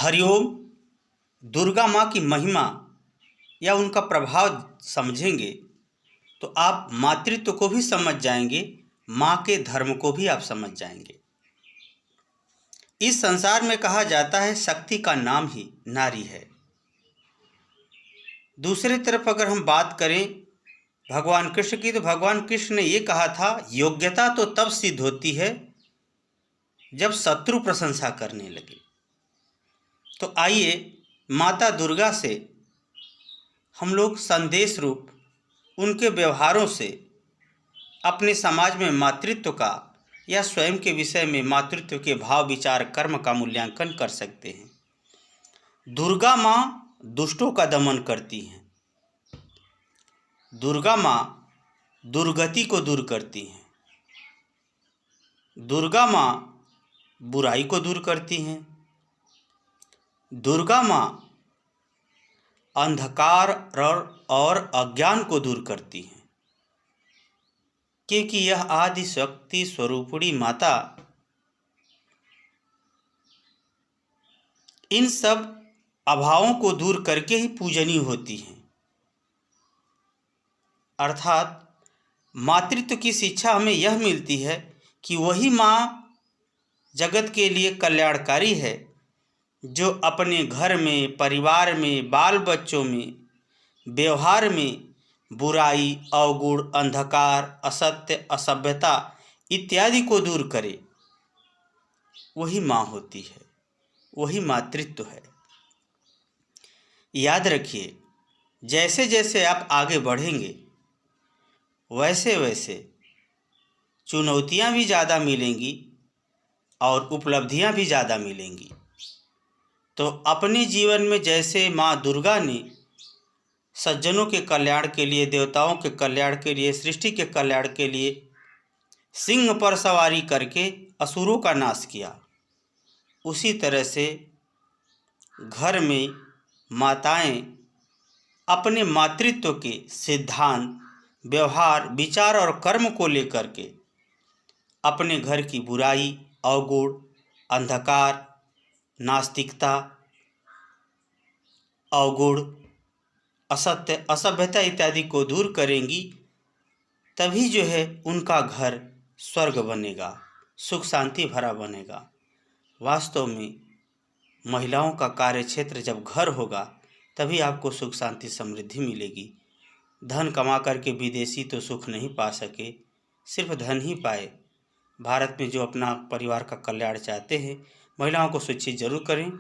हरिओम दुर्गा माँ की महिमा या उनका प्रभाव समझेंगे तो आप मातृत्व को भी समझ जाएंगे, माँ के धर्म को भी आप समझ जाएंगे। इस संसार में कहा जाता है शक्ति का नाम ही नारी है। दूसरी तरफ अगर हम बात करें भगवान कृष्ण की, तो भगवान कृष्ण ने ये कहा था, योग्यता तो तब सिद्ध होती है जब शत्रु प्रशंसा करने लगे। तो आइए माता दुर्गा से हम लोग संदेश रूप उनके व्यवहारों से अपने समाज में मातृत्व का या स्वयं के विषय में मातृत्व के भाव विचार कर्म का मूल्यांकन कर सकते हैं। दुर्गा माँ दुष्टों का दमन करती हैं। दुर्गा माँ दुर्गति को दूर करती हैं। दुर्गा माँ बुराई को दूर करती हैं। दुर्गा माँ अंधकार और अज्ञान को दूर करती हैं, क्योंकि यह आदि शक्ति स्वरूपिणी माता इन सब अभावों को दूर करके ही पूजनीय होती हैं। अर्थात मातृत्व की शिक्षा हमें यह मिलती है कि वही माँ जगत के लिए कल्याणकारी है, जो अपने घर में, परिवार में, बाल बच्चों में, व्यवहार में बुराई, अवगुण, अंधकार, असत्य, असभ्यता इत्यादि को दूर करे। वही माँ होती है, वही मातृत्व है। याद रखिए, जैसे जैसे आप आगे बढ़ेंगे वैसे वैसे चुनौतियाँ भी ज़्यादा मिलेंगी और उपलब्धियाँ भी ज़्यादा मिलेंगी। तो अपने जीवन में जैसे माँ दुर्गा ने सज्जनों के कल्याण के लिए, देवताओं के कल्याण के लिए, सृष्टि के कल्याण के लिए सिंह पर सवारी करके असुरों का नाश किया, उसी तरह से घर में माताएं अपने मातृत्व के सिद्धांत, व्यवहार, विचार और कर्म को लेकर के अपने घर की बुराई, अवगुण, अंधकार, नास्तिकता, अवगुण, असत्य, असभ्यता इत्यादि को दूर करेंगी। तभी जो है उनका घर स्वर्ग बनेगा, सुख शांति भरा बनेगा। वास्तव में महिलाओं का कार्य क्षेत्र जब घर होगा तभी आपको सुख शांति समृद्धि मिलेगी। धन कमा करके विदेशी तो सुख नहीं पा सके, सिर्फ धन ही पाए। भारत में जो अपना परिवार का कल्याण चाहते हैं, महिलाओं को शिक्षित जरूर करें।